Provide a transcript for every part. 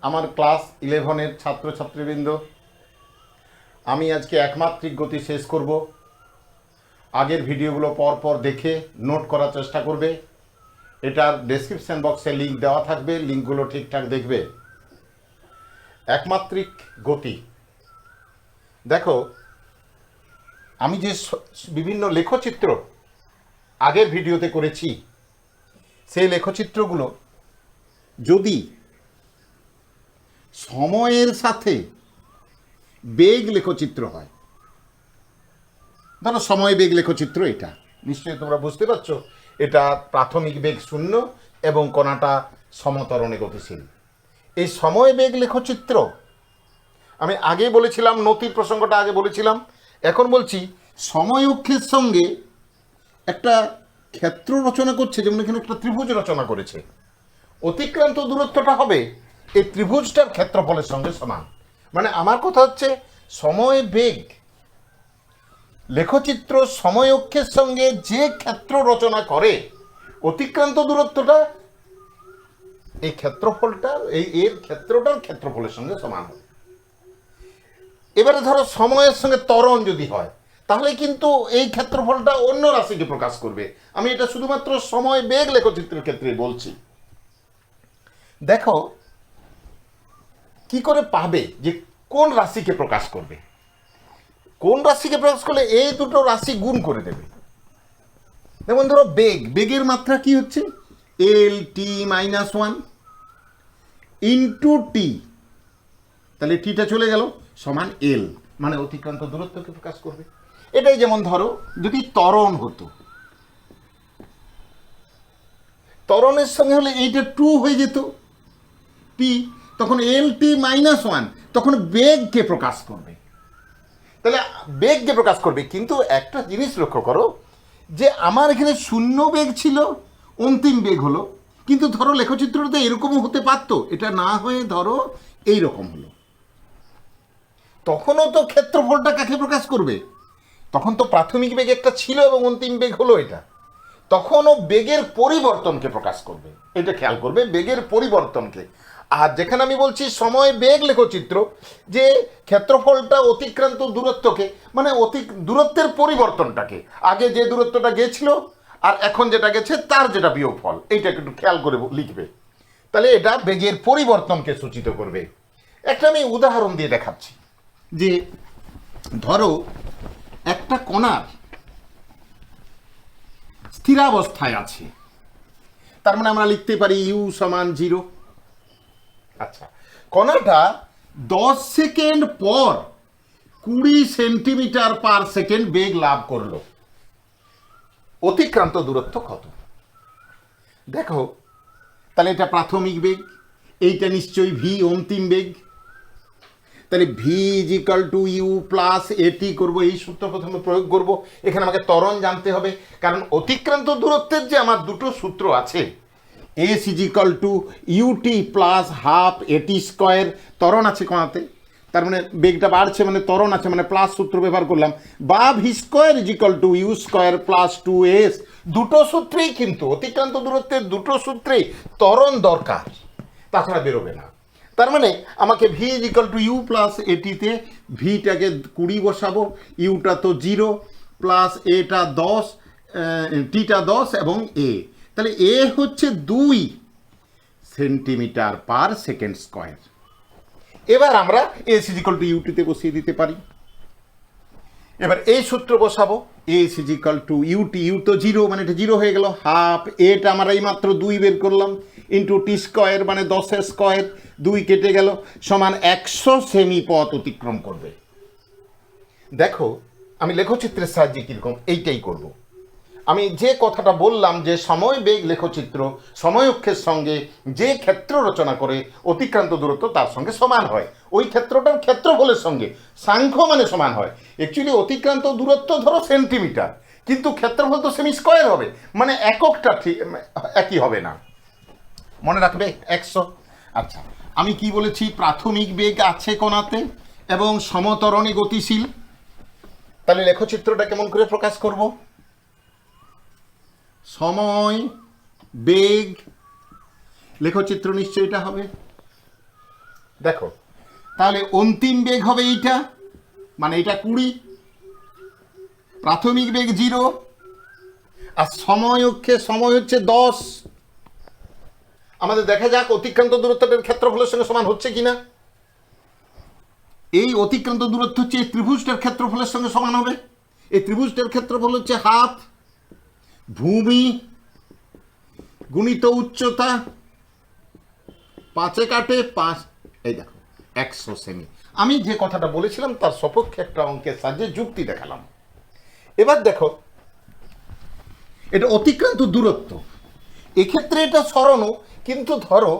আমার ক্লাস 11-এর ছাত্রছাত্রীবৃন্দ, আমি আজকে একমাত্রিক গতি শেষ করব। আগের ভিডিওগুলো পর দেখে নোট করার চেষ্টা করবে। এটার ডেসক্রিপশন বক্সে লিঙ্ক দেওয়া থাকবে, লিঙ্কগুলো ঠিকঠাক দেখবে। একমাত্রিক গতি, দেখো আমি যে বিভিন্ন লেখচিত্র আগের ভিডিওতে করেছি, সেই লেখচিত্রগুলো যদি সময়ের সাথে বেগ লেখচিত্র হয়, ধরো সময় বেগ লেখচিত্র, এটা নিশ্চয়ই তোমরা বুঝতে পারছো, এটা প্রাথমিক বেগ 0 এবং কণাটা সমতরণে গতিশীল। এই সময় বেগ লেখচিত্র আমি আগে বলেছিলাম, নতির প্রসঙ্গটা আগে বলেছিলাম, এখন বলছি সময় অক্ষের সঙ্গে একটা ক্ষেত্র রচনা করছে, যেমন এখানে একটা ত্রিভুজ রচনা করেছে। অতিক্রান্ত দূরত্বটা হবে এই ত্রিভুজটার ক্ষেত্রফলের সঙ্গে সমান। মানে আমার কথা হচ্ছে, সময় বেগ লেখচিত্র সময় অক্ষের সঙ্গে যে ক্ষেত্র রচনা করে, অতিক্রান্ত দূরত্বটা এই ক্ষেত্রফলটা এর ক্ষেত্রটার ক্ষেত্রফলের সঙ্গে সমান হবে। এবারে ধরো সময়ের সঙ্গে ত্বরণ যদি হয়, তাহলে কিন্তু এই ক্ষেত্রফলটা অন্য রাশিকে প্রকাশ করবে। আমি এটা শুধুমাত্র সময় বেগ লেখচিত্রের ক্ষেত্রে বলছি। দেখো কি করে পাবে যে কোন রাশিকে প্রকাশ করবে। কোন রাশিকে প্রকাশ করলে এই দুটো রাশি গুণ করে দেবে। যেমন ধরো বেগের মাত্রা কি হচ্ছে, L(t-1) ইন্টু টি, তাহলে টিটা চলে গেল, সমান L, মানে অতিক্রান্ত দূরত্বকে প্রকাশ করবে। এটাই যেমন ধরো যদি ত্বরণ হতো, ত্বরণের সঙ্গে হলে এইটা 2 হয়ে যেত টি, তখন L(t-1) তখন বেগকে প্রকাশ করবে। তাহলে বেগকে প্রকাশ করবে, কিন্তু একটা জিনিস লক্ষ্য করো যে আমার এখানে 0 বেগ ছিল, অন্তিম বেগ হলো, কিন্তু ধরো লেখচিত্রটা এরকমও হতে পারতো, এটা না হয়ে ধরো এইরকম হলো, তখনও তো ক্ষেত্রফলটা কাকে প্রকাশ করবে? তখন তো প্রাথমিক বেগ একটা ছিল এবং অন্তিম বেগ হলো এটা, তখনও বেগের পরিবর্তনকে প্রকাশ করবে। এটা খেয়াল করবে, বেগের পরিবর্তনকে। আর যেখানে আমি বলছি সময় বেগ লেখচিত্র, যে ক্ষেত্রফলটা অতিক্রান্ত দূরত্বকে, মানে দূরত্বের পরিবর্তনটাকে, আগে যে দূরত্বটা গেছিল আর এখন যেটা গেছে তার যেটা বিয়োগফল, এইটাকে একটু খেয়াল করে লিখবে। তাহলে এটা বেগের পরিবর্তনকে সূচিত করবে। একটা আমি উদাহরণ দিয়ে দেখাচ্ছি, যে ধরো একটা কণার স্থিরাবস্থায় আছে, তার মানে আমরা লিখতে পারি u=0। আচ্ছা, কণাটা 10 সেকেন্ড পর 20 সেন্টিমিটার/সেকেন্ড বেগ লাভ করলো। অতিক্রান্ত দূরত্ব কত? দেখো, তাহলে এটা প্রাথমিক বেগ, এইটা নিশ্চয়ই ভি অন্তিম বেগ। তাহলে v=u + at করবো, এই সূত্র প্রথমে প্রয়োগ করব। এখানে আমাকে ত্বরণ জানতে হবে, কারণ অতিক্রান্ত দূরত্বের যে আমার দুটো সূত্র আছে, s=ut + ½ at², ত্বরণ আছে কণাতে, তার মানে বেগটা বাড়ছে, মানে ত্বরণ আছে, মানে প্লাস সূত্র ব্যবহার করলাম, বা v² = u² + 2s। দুটো সূত্রেই কিন্তু অতিক্রান্ত দূরত্বের দুটো সূত্রেই ত্বরণ দরকার, তাছাড়া বেরোবে না। তার মানে আমাকে v=u + at-তে ভিটাকে 20 বসাবো, ইউটা তো 0, প্লাস এটা 10, টিটা 10 এবং এ, তাহলে এ হচ্ছে 2 সেন্টিমিটার/সেকেন্ড²। এবার আমরা s=ut-তে বসিয়ে দিতে পারি। এবার এই সূত্র বসাবো, s=ut, ইউ তো 0, মানে এটা 0 হয়ে গেল, হাফ, এটা আমরা এই মাত্র 2 বের করলাম, ইন্টু টি², মানে 10² 2 কেটে গেল, সমান 100 সেমি পথ অতিক্রম করবে। দেখো আমি লেখচিত্রের সাহায্যে কীরকম এইটাই করব। আমি যে কথাটা বললাম যে সময় বেগ লেখচিত্র সময় অক্ষের সঙ্গে যে ক্ষেত্র রচনা করে অতিক্রান্ত দূরত্ব তার সঙ্গে সমান হয়, ওই ক্ষেত্রটার ক্ষেত্রফলের সঙ্গে সাংখ্য মানে সমান হয়। অ্যাকচুয়ালি অতিক্রান্ত দূরত্ব ধরো সেন্টিমিটার, কিন্তু ক্ষেত্রফল তো সেমি² হবে, মানে এককটা ঠিক একই হবে না, মনে রাখবে 100। আচ্ছা, আমি কি বলেছি, প্রাথমিক বেগ আছে কণাতে এবং সমতরণে গতিশীল। তাহলে লেখচিত্রটা কেমন করে প্রকাশ করব? সময় বেগ লেখচিত্র নিশ্চয়ই এটা হবে, দেখো তাহলে অন্তিম বেগ হবে এইটা, মানে এটা 20, প্রাথমিক বেগ 0, আর সময় অক্ষে সময় হচ্ছে 10। আমাদের দেখা যাক অতিক্রান্ত দূরত্বটার ক্ষেত্রফলের সঙ্গে সমান হচ্ছে কিনা। এই অতিক্রান্ত দূরত্ব হচ্ছে এই ত্রিভুজটার ক্ষেত্রফলের সঙ্গে সমান হবে। এই ত্রিভুজটার ক্ষেত্রফল হচ্ছে হাফ ভূমি গুণিত উচ্চতা, 5 কাটে 5, এই দেখো 100 সেমি। আমি যে কথাটা বলেছিলাম তার সপক্ষে একটা অঙ্কের সাহায্যে যুক্তি দেখালাম। এবার দেখো এটা অতিক্রান্ত দূরত্ব, এক্ষেত্রে এটা সরণ, কিন্তু ধরো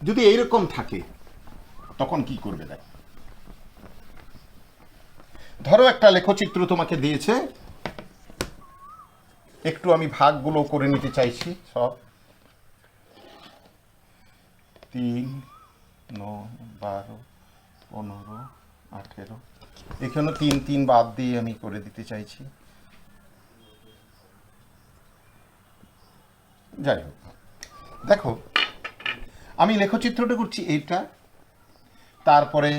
যদি এইরকম থাকে তখন কি করবে দেখো। ধরো একটা লেখচিত্র তোমাকে দিয়েছে, একটু আমি ভাগগুলো করে নিতে চাইছি সব। 3, 9, 12, 15, 18, এখানে 3 3 বাদ দিয়ে আমি করে দিতে চাইছি। যাই হোক, দেখো আমি লেখচিত্রটা করছি এইটা, তারপরে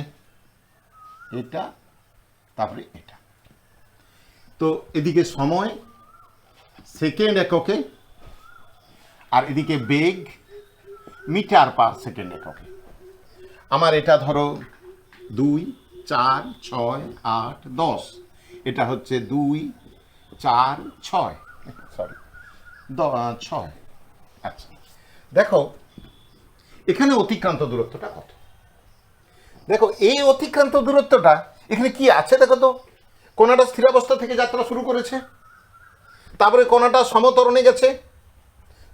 এটা, তারপরে এটা। তো এদিকে সময় সেকেন্ড এককে, আর এদিকে বেগ মিটার পার সেকেন্ড এককে। আমার এটা ধরো 2, 4, 6, 8, 10, এটা হচ্ছে 2, 4, 6, সরি 6। আচ্ছা দেখো এখানে অতিক্রান্ত দূরত্বটা কত। দেখো এই অতিক্রান্ত দূরত্বটা এখানে কি আছে দেখো তো। কোণাটা স্থিরাবস্থা থেকে যাত্রা শুরু করেছে, তারপরে কোণাটা সমতরণে গেছে,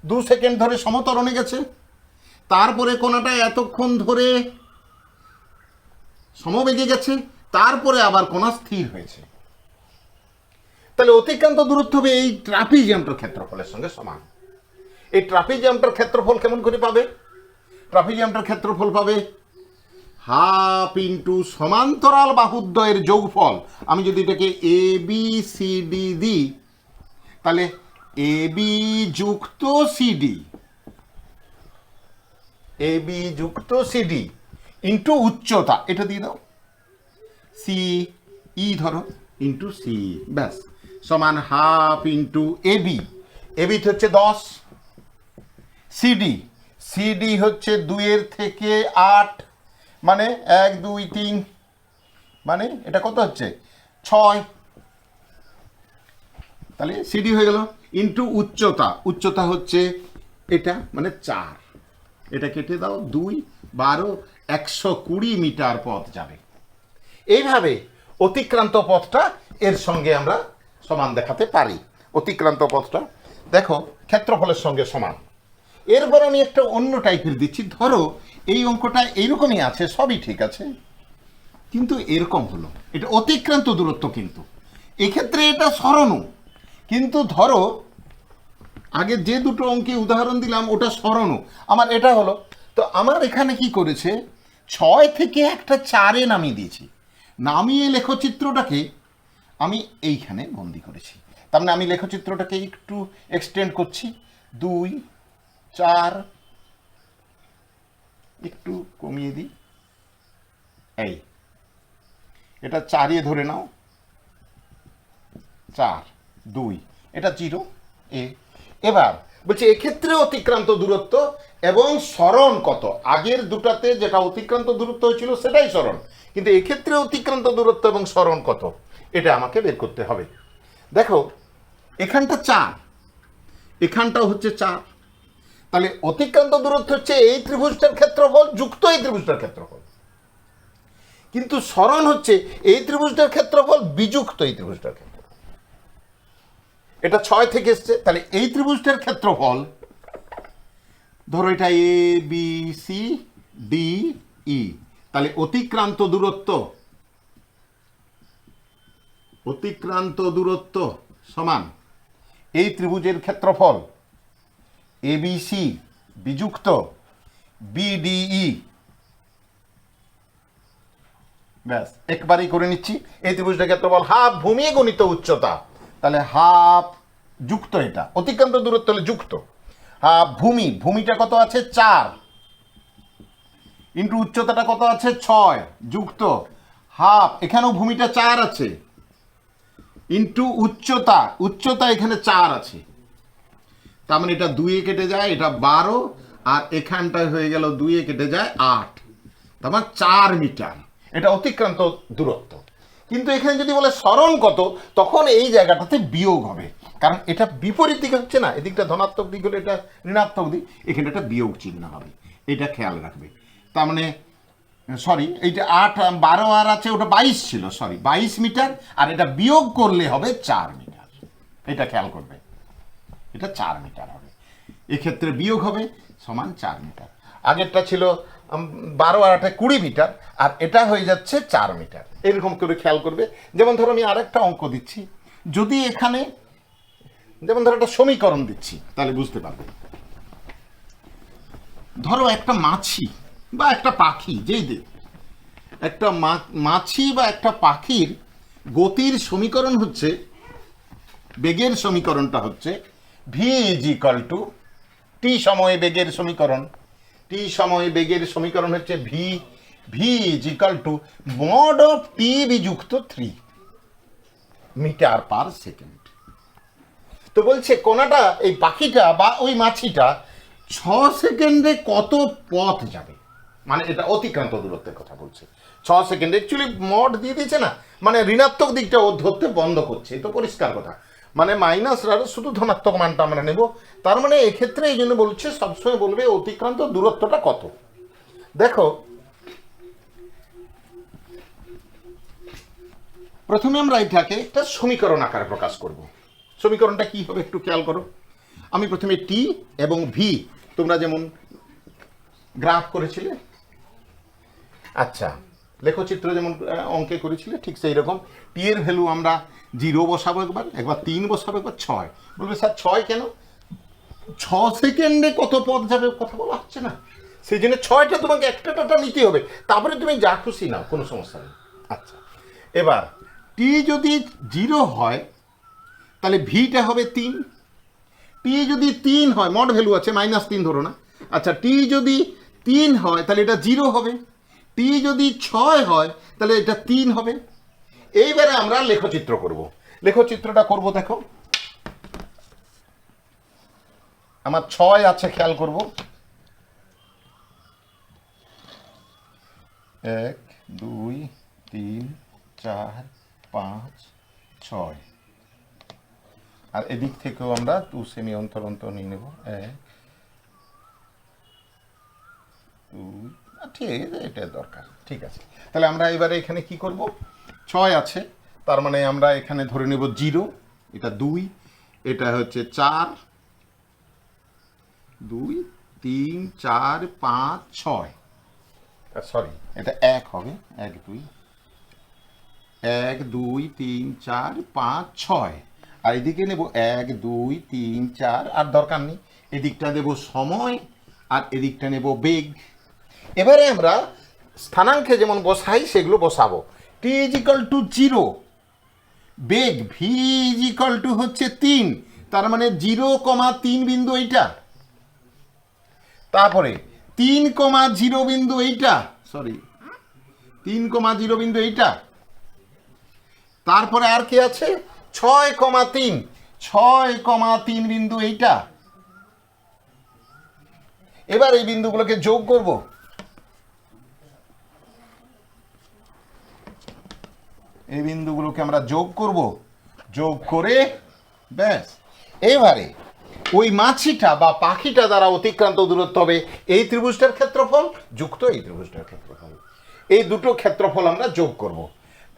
2 সেকেন্ড ধরে সমতরণে গেছে, তারপরে কোণাটা এতক্ষণ ধরে সমবেগে গেছে, তারপরে আবার কোণা স্থির হয়েছে। তাহলে অতিক্রান্ত দূরত্ব হবে এই ট্রাপিজিয়ামটার ক্ষেত্রফলের সঙ্গে সমান। এই ট্রাপিজিয়ামটার ক্ষেত্রফল কেমন করে পাবে? ট্রাপিজিয়ামটার ক্ষেত্রফল পাবে হাফ ইন্টু সমান্তরাল বাহুদ্বয়ের যোগফল। আমি যদি এটাকে এ বি সি ডি দিই, তাহলে এ বি যুক্ত সিডি, এ বি যুক্ত সিডি ইন্টু উচ্চতা, এটা দিয়ে দাও সি ই ধরো ইন্টু সি, ব্যাস সমান হাফ ইন্টু এবি। এবি হচ্ছে 10, সিডি, সিডি হচ্ছে 2 থেকে 8, মানে 1 2 3, মানে এটা কত হচ্ছে 6, তাহলে সিডি হয়ে গেল ইন্টু উচ্চতা, উচ্চতা হচ্ছে এটা মানে 4, এটা কেটে দাও 2, 12, 120 মিটার পথ যাবে। এইভাবে অতিক্রান্ত পথটা এর সঙ্গে আমরা সমান দেখাতে পারি। অতিক্রান্ত পথটা দেখো ক্ষেত্রফলের সঙ্গে সমান। এরপর আমি একটা অন্য টাইপের দিচ্ছি। ধরো এই অঙ্কটা এইরকমই আছে, সবই ঠিক আছে, কিন্তু এরকম হলো, এটা অতিক্রান্ত দূরত্ব, কিন্তু এক্ষেত্রে এটা সরণ। কিন্তু ধরো আগে যে দুটো অঙ্কে উদাহরণ দিলাম ওটা সরণ, আমার এটা হলো, তো আমার এখানে কি করেছে 6 থেকে একটা 4-এ নামিয়ে দিয়েছি। নামিয়ে লেখচিত্রটাকে আমি এইখানে বন্দি করেছি। তার মানে আমি লেখচিত্রটাকে একটু এক্সটেন্ড করছি, 2, 4, একটু কমিয়ে দিই, এই এটা 4-এ ধরে নাও, 4, 2, এটা 0 এ। এবার বলছে এক্ষেত্রে অতিক্রান্ত দূরত্ব এবং সরণ কত। আগের দুটাতে যেটা অতিক্রান্ত দূরত্ব হয়েছিল সেটাই সরণ, কিন্তু এক্ষেত্রে অতিক্রান্ত দূরত্ব এবং সরণ কত এটা আমাকে বের করতে হবে। দেখো এখানটা 4, এখানটাও হচ্ছে 4, তাহলে অতিক্রান্ত দূরত্ব হচ্ছে এই ত্রিভুজটার ক্ষেত্রফল যুক্ত এই ত্রিভুজটার ক্ষেত্রফল, কিন্তু সরণ হচ্ছে এই ত্রিভুজটার ক্ষেত্রফল বিযুক্ত এই ত্রিভুজটার ক্ষেত্রফল। এটা 6 থেকে এসছে, তাহলে এই ত্রিভুজটার ক্ষেত্রফল ধরো এটা A B C D E, তাহলে অতিক্রান্ত দূরত্ব, অতিক্রান্ত দূরত্ব সমান এই ত্রিভুজের ক্ষেত্রফল এ বি সি বিযুক্ত বিডিই, ব্যাস একবারই করে নিচ্ছি। এই ত্রিভুজটার ক্ষেত্রফল হাফ ভূমি গুণিত উচ্চতা, তাহলে হাফ যুক্ত এটা অতিক্রান্ত দূরত্ব হলে যুক্ত হাফ ভূমি, ভূমিটা কত আছে 4, ইন্টু উচ্চতাটা কত আছে 6 যুক্ত হাফ, এখানেও ভূমিটা 4 আছে, ইন্টু উচ্চতা এখানে 4 আছে, তার মানে এটা 2 এ কেটে যায়, এটা 12, আর এখানটায় হয়ে গেল 2 এ কেটে যায় 8, তার মানে 4 মিটার এটা অতিক্রান্ত দূরত্ব। কিন্তু এখানে যদি বলে সরণ কত, তখন এই জায়গাটাতে বিয়োগ হবে, কারণ এটা বিপরীত দিকে হচ্ছে না, এদিকটা ধনাত্মক দিক হলে এটা ঋণাত্মক দিক, এখানে একটা বিয়োগ চিহ্ন হবে, এটা খেয়াল রাখবে। তার মানে সরি, এইটা 8 12 আর আছে, ওটা 22 ছিল, সরি 22 মিটার, আর এটা বিয়োগ করলে হবে 4 মিটার, এটা খেয়াল করবে, এটা 4 মিটার হবে, এক্ষেত্রে বিয়োগ হবে সমান 4 মিটার। আগেরটা ছিল 12 আর 8 20 মিটার, আর এটা হয়ে যাচ্ছে 4 মিটার, এরকম করে খেয়াল করবে। যেমন ধরো আমি আরেকটা অঙ্ক দিচ্ছি, যদি এখানে যেমন ধরো একটা সমীকরণ দিচ্ছি, তাহলে বুঝতে পারবে। ধরো একটা মাছি বা একটা পাখি, যেই দিক একটা মাছি বা একটা পাখির গতির সমীকরণ হচ্ছে, বেগের সমীকরণটা হচ্ছে V is equal to T সময়ে বেগের সমীকরণ, টি সময়ে বেগের সমীকরণ হচ্ছে V is equal to mod of T বিযুক্ত 3 মিটার পার সেকেন্ড। তো বলছে কোনাটা, এই পাখিটা বা ওই মাছিটা 6 সেকেন্ডে কত পথ যাবে, মানে এটা অতিক্রান্ত দূরত্বের কথা বলছে। 6 সেকেন্ডে অ্যাকচুয়ালি মড দিয়ে দিয়েছে না, মানে ঋণাত্মক দিকটা ও ধরতে বন্ধ করছে, এই তো পরিষ্কার কথা, মানে মাইনাস আর শুধু ধনাত্মক মানটা আমরা নেব। তার মানে এক্ষেত্রে এই জন্য বলছে সবসময় বলবে অতিক্রান্ত দূরত্বটা কত। দেখো প্রথমে আমরা এটাকে একটা সমীকরণ আকারে প্রকাশ করব। সমীকরণটা কি হবে একটু খেয়াল করো। আমি প্রথমে টি এবং ভি, তোমরা যেমন গ্রাফ করেছিলে, আচ্ছা লেখচিত্র যেমন অঙ্কে করেছিলে, ঠিক সেই রকম টি এর ভ্যালু আমরা 0 বসাবো, একবার 3 বসাবো, একবার 6। বলবে স্যার 6 কেন? 6 সেকেন্ডে কত পথ যাবে কথা বলা হচ্ছে না, সেই জন্য 6টা তোমাকে একটা নিতে হবে, তারপরে তুমি যা খুশি নাও, কোনো সমস্যা নেই। আচ্ছা, এবার টি যদি 0 হয় তাহলে ভিটা হবে 3, টি যদি 3 হয়, মড ভ্যালু আছে -3 ধরো না, আচ্ছা টি যদি 3 হয় তাহলে এটা 0 হবে, টি যদি 6 হয় তাহলে এটা 3 হবে। এইবারে আমরা লেখচিত্র করব। লেখচিত্রটা করব, দেখো আমার 6 আছে, খেয়াল করব 1 2 3 4 5 6, আর এদিক থেকেও আমরা 2 সেমি অন্তর অন্তর নিয়ে নেব, 1 2, ঠিক আছে, এটা দরকার, ঠিক আছে। তাহলে আমরা এবারে এখানে কি করব, 6 আছে, তার মানে আমরা এখানে ধরে নেব 0, এটা 2, এটা হচ্ছে 4 2 3 4 5 6, সরি এটা 1 হবে, 1 2 1 2 3 4 5 6, আর এদিকে নেব 1 2 3 4, আর দরকার নেই, এদিকটা দেব সময় আর এদিকটা নেব বেগ। এবারে আমরা স্থানাঙ্কে যেমন বসাই সেগুলো বসাবো। টি ইজ ইকাল টু 0, বেগ ভি ইজ ইকাল টু হচ্ছে 3, তার মানে 0,3 বিন্দু এইটা, তারপরে 3,0 বিন্দু এইটা, সরি 3,0 বিন্দু এইটা, তারপরে আর কি আছে 6,3 বিন্দু এইটা। এবার এই বিন্দুগুলোকে যোগ করব, এই বিন্দুগুলোকে আমরা যোগ করব, যোগ করে ব্যাস এবারে ওই মাছিটা বা পাখিটা দ্বারা অতিক্রান্ত দূরত্ব হবে এই ত্রিভুজটার ক্ষেত্রফল যুক্ত এই ত্রিভুজটার ক্ষেত্রফল, এই দুটো ক্ষেত্রফল আমরা যোগ করব।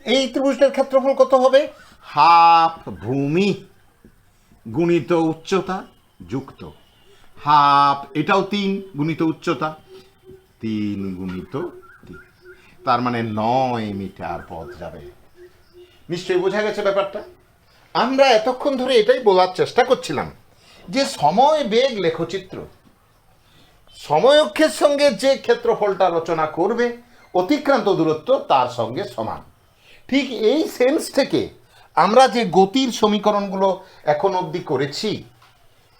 এই ত্রিভুজটার ক্ষেত্রফল কত হবে, হাফ ভূমি গুণিত উচ্চতা যুক্ত হাফ, এটাও 3 গুণিত উচ্চতা, 3 গুণিত 3, তার মানে 9 মিটার পথ যাবে। নিশ্চয়ই বোঝা গেছে ব্যাপারটা। আমরা এতক্ষণ ধরে এটাই বলার চেষ্টা করছিলাম যে সময় বেগ লেখচিত্র, সময় অক্ষের সঙ্গে যে ক্ষেত্রফলটা রচনা করবে অতিক্রান্ত দূরত্ব তার সঙ্গে সমান। ঠিক এই সেন্স থেকে আমরা যে গতির সমীকরণগুলো এখন অবধি করেছি,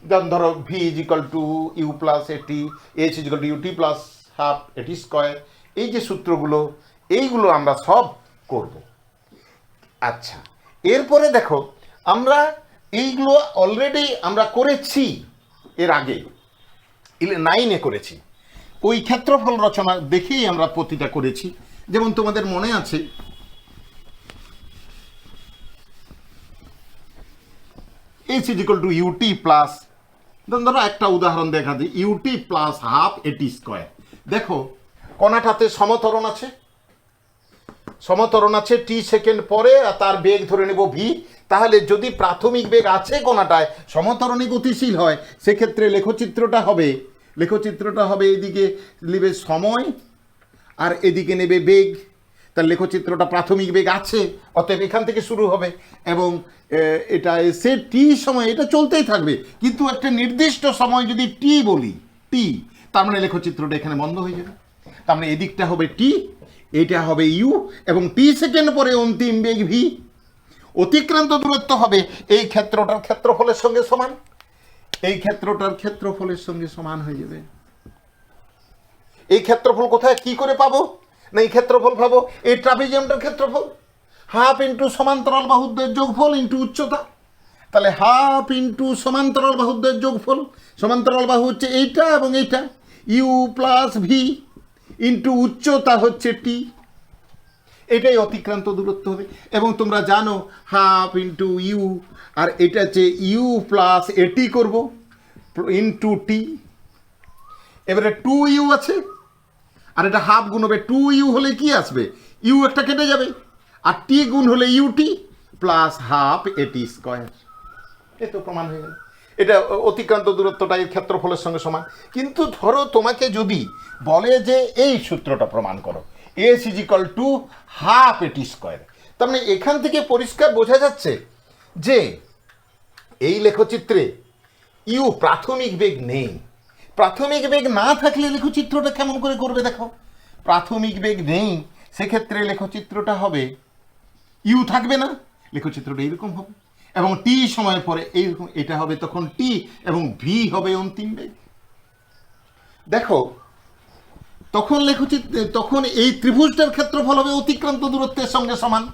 যেমন ধরো V is equal to you plus AT, H is equal to UT plus half এটি স্কোয়ার, এই যে সূত্রগুলো এইগুলো আমরা সব করব। আচ্ছা, এরপরে দেখো আমরা এইগুলো অলরেডি আমরা করেছি এর আগে 9-এ করেছি, ওই ক্ষেত্রফল রচনা দেখেই আমরা প্রতিটা করেছি। যেমন তোমাদের মনে আছে H is equal to UT plus, ধরো একটা উদাহরণ দেখা দিই, ইউটি প্লাস হাফ এটি স্কোয়ার। দেখো কণাটাতে সমতরণ আছে, সমতরণ আছে টি সেকেন্ড পরে, আর তার বেগ ধরে নেব ভি। তাহলে যদি প্রাথমিক বেগ আছে কণাটায়, সমতরণে গতিশীল হয়, সেক্ষেত্রে লেখচিত্রটা হবে এদিকে নেবে সময় আর এদিকে নেবে বেগ। তার লেখচিত্রটা প্রাথমিক বেগ আছে, অতএব এখান থেকে শুরু হবে এবং এটা এসে টি সময় এটা চলতেই থাকবে, কিন্তু একটা নির্দিষ্ট সময় যদি টি বলি, টি, তার মানে লেখচিত্রটা এখানে বন্ধ হয়ে যাবে। তার মানে এদিকটা হবে টি, এটা হবে ইউ, এবং টি সেকেন্ড পরে অন্তিম বেগ ভি। অতিক্রান্ত দূরত্ব হবে এই ক্ষেত্রটার ক্ষেত্রফলের সঙ্গে সমান, এই ক্ষেত্রটার ক্ষেত্রফলের সঙ্গে সমান হয়ে যাবে। এই ক্ষেত্রফল কোথায় কি করে পাবো না, এই ক্ষেত্রফল পাবো এই ট্রাপিজিয়ামটার ক্ষেত্রফল, হাফ ইন্টু সমান্তরাল বাহুদ্বয়ের যোগফল ইন্টু উচ্চতা। তাহলে হাফ ইন্টু সমান্তরাল বাহুদ্বয়ের যোগফল, সমান্তরাল বাহু হচ্ছে এইটা এবং এইটা, ইউ প্লাস ভি ইন্টু উচ্চতা হচ্ছে টি, এটাই অতিক্রান্ত দূরত্ব হবে। এবং তোমরা জানো হাফ ইন্টু ইউ, আর এটা হচ্ছে ইউ প্লাস এটি করবো ইন্টু টি। এবারে 2u আছে, আর এটা হাফ গুণ হবে, 2u হলে কি আসবে, ইউ একটা কেটে যাবে, আর টি গুণ হলে ইউটি প্লাস হাফ এটি স্কোয়ার। এ তো প্রমাণ হয়ে গেল, এটা অতিক্রান্ত দূরত্বটা এর ক্ষেত্রফলের সঙ্গে সমান। কিন্তু ধরো তোমাকে যদি বলে যে এই সূত্রটা প্রমাণ করো, S is equal to half এটি স্কোয়ার, তার মানে এখান থেকে পরিষ্কার বোঝা যাচ্ছে যে এই লেখচিত্রে ইউ প্রাথমিক বেগ নেই। প্রাথমিক বেগ না থাকলে লেখচিত্রটা কেমন করে করবে দেখো, প্রাথমিক বেগ নেই, সেক্ষেত্রে লেখচিত্রটা হবে ইউ থাকবে না, লেখচিত্রটা এরকম হবে, এবং টি সময়ের পরে এইরকম, এটা হবে তখন টি, এবং ভি হবে অন্তিম বেগ। দেখো তখন তখন এই ত্রিভুজটার ক্ষেত্রফল হবে অতিক্রান্ত দূরত্বের সঙ্গে সমান।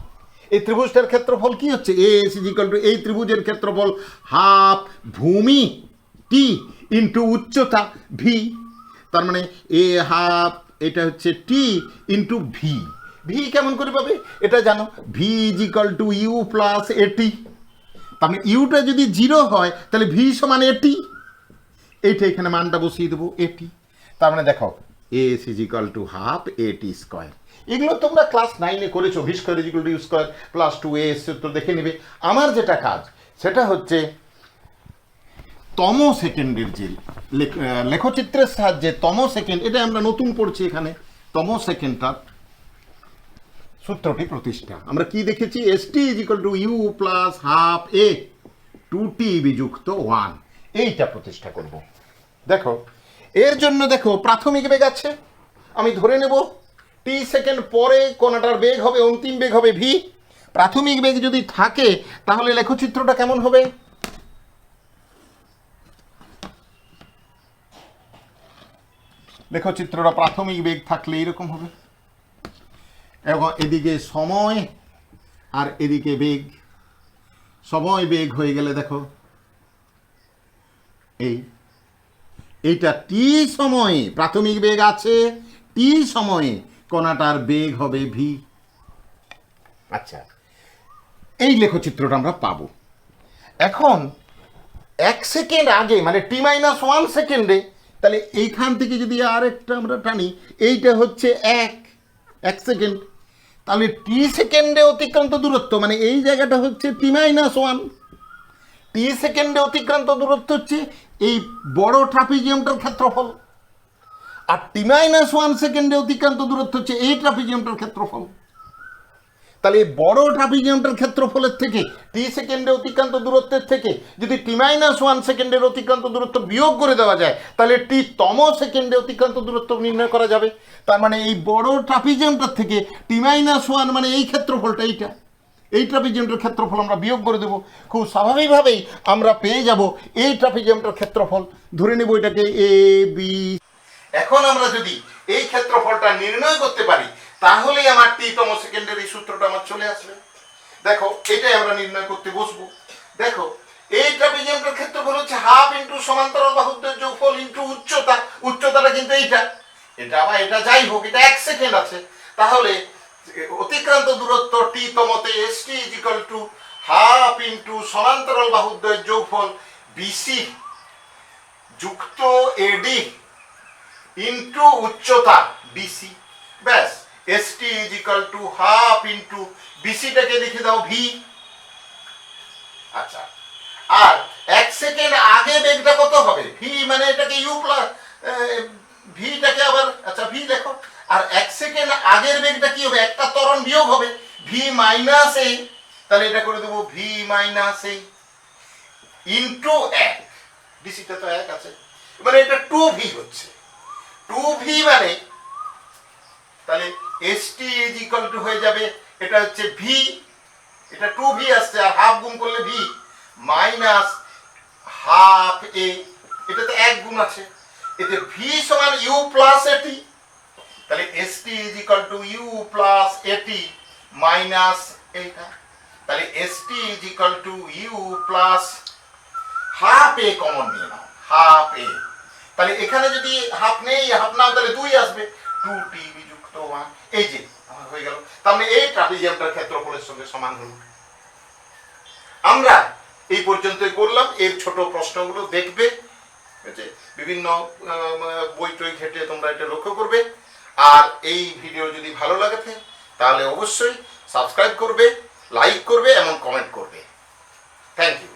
এই ত্রিভুজটার ক্ষেত্রফল কি হচ্ছে, এস ইজ ইকুয়াল টু এই ত্রিভুজের ক্ষেত্রফল হাফ ভূমি টি ইন্টু উচ্চতা ভি। তার মানে এ হাফ, এটা হচ্ছে টি ইন্টু ভি। ভি কেমন করে পাবে এটা জানো, v is equal to you plus at. তার মানে ইউটা যদি 0 হয় তাহলে ভি সমান এটি, এইটা এখানে মানটা বসিয়ে দেবো এটি। তার মানে দেখো s is equal to half এটি স্কোয়ার। এগুলো তোমরা ক্লাস 9-এ করেছো, v square is equal to u square plus 2as সূত্র দেখে নেবে। আমার যেটা কাজ সেটা হচ্ছে তম সেকেন্ডের যে লেখচিত্রের সাহায্যে তম সেকেন্ড, এটা আমরা নতুন পড়ছি এখানে, তম সেকেন্ডটার সূত্রটি প্রতিষ্ঠা। আমরা কি দেখেছি, s t is equal to you plus half a 2t বিযুক্ত 1, এইটা প্রতিষ্ঠা করব। দেখো এর জন্য দেখো প্রাথমিক বেগ আছে, আমি ধরে নেব টি সেকেন্ড পরে কোণাটার বেগ হবে, অন্তিম বেগ হবে ভি। প্রাথমিক বেগ যদি থাকে তাহলে লেখচিত্রটা কেমন হবে, লেখচিত্রটা প্রাথমিক বেগ থাকলে এরকম হবে, এবং এদিকে সময় আর এদিকে বেগ, সময় বেগ হয়ে গেলে দেখো এইটা টি সময়ে প্রাথমিক বেগ আছে, টি সময়ে কণাটার বেগ হবে ভি। আচ্ছা, এই লেখচিত্রটা আমরা পাবো। এখন 1 সেকেন্ড আগে মানে t-1 সেকেন্ডে, তাহলে এইখান থেকে যদি আরেকটা আমরা টানি, এইটা হচ্ছে 1 সেকেন্ড, তাহলে টি সেকেন্ডে অতিক্রান্ত দূরত্ব মানে এই জায়গাটা হচ্ছে t-1, টি সেকেন্ডে অতিক্রান্ত দূরত্ব হচ্ছে এই বড় ট্রাপিজিয়ামটার ক্ষেত্রফল, আর t-1 সেকেন্ডে অতিক্রান্ত দূরত্ব হচ্ছে এই ট্রাপিজিয়ামটার ক্ষেত্রফল। তাহলে এই বড় ট্রাপিজিয়ামটার ক্ষেত্রফলের থেকে টি সেকেন্ডে অতিক্রান্ত দূরত্বের থেকে যদি t-1 সেকেন্ডের অতিক্রান্ত দূরত্ব বিয়োগ করে দেওয়া যায়, তাহলে টি তম সেকেন্ডে অতিক্রান্ত দূরত্ব নির্ণয় করা যাবে। তার মানে এই বড় ট্রাপিজিয়ামটার থেকে t-1 মানে এই ক্ষেত্রফলটা, এইটা এই ট্রাপিজিয়ামটার ক্ষেত্রফল আমরা বিয়োগ করে দেবো, খুব স্বাভাবিকভাবেই আমরা পেয়ে যাব এই ট্রাপিজিয়ামটার ক্ষেত্রফল। ধরে নেব এটাকে এ বি। এখন আমরা যদি এই ক্ষেত্রফলটা নির্ণয় করতে পারি, তাহলেই আমার টি-তম সেকেন্ডের এই সূত্রটা আমার চলে আসবে। দেখো এটাই আমরা নির্ণয় করতে বসবো। দেখো এই ট্রাপিজিয়ামটার ক্ষেত্রফল হচ্ছে হাফ ইন্টু সমান্তরাল বাহুদ্বয়ের যোগফল ইন্টু উচ্চতা। উচ্চতাটা কিন্তু এটা আবার এটা যাই হোক, এটা 1 সেকেন্ড আছে। তাহলে অতিক্রান্ত দূরত্ব টি-তমতে st is equal to half into সমান্তরাল বাহুদ্বয়ের যোগফল বিসি যুক্ত এডি ইন্টু উচ্চতা বিসি। ব্যাস, st is equal to half into বিসিটাকে লিখে দাও ভি। আচ্ছা, আর 1 সেকেন্ড আগে বেগটা কত হবে? ভি মানে এটাকে ইউ প্লাস ভিটাকে আবার, আচ্ছা ভি দেখো, আর 1 সেকেন্ড আগের বেগটা কি হবে? একটা ত্বরণ বিয়োগ হবে, ভি মাইনাস এই। তাহলে এটা করে দেবো ভি মাইনাস এই ইন্টু 1, ডিসিটা তো 1 আছে, মানে এটা 2v হচ্ছে। 2v মানে তাহলে st ইজ ইকুয়াল টু হয়ে যাবে, এটা হচ্ছে ভি, এটা 2v আসছে, আর হাফ গুণ করলে ভি মাইনাস হাফ এ, এটাতে 1 গুণ আছে, এতে ভি সমান ইউ প্লাস এটি। তাহলে st is equal to you plus at minus এইটা। তাহলে st is equal to you plus half a common নিয়ে নাও, হাফ এ। তাহলে এখানে যদি হাফ নেই, হাফ নাও, তাহলে 2 আসবে, 2t যুক্ত 1, এই যে আমার হয়ে গেল। তার মানে এই ট্রাপিজিয়ামটার ক্ষেত্রফলের সঙ্গে সমান হলো। আমরা এই পর্যন্তই করলাম। এর ছোট প্রশ্নগুলো দেখবে, বিভিন্ন বই টই ঘেটে তোমরা এটা লক্ষ্য করবে। আর এই ভিডিও যদি ভালো লাগে তাহলে অবশ্যই সাবস্ক্রাইব করবে, লাইক করবে এবং কমেন্ট করবে। Thank you.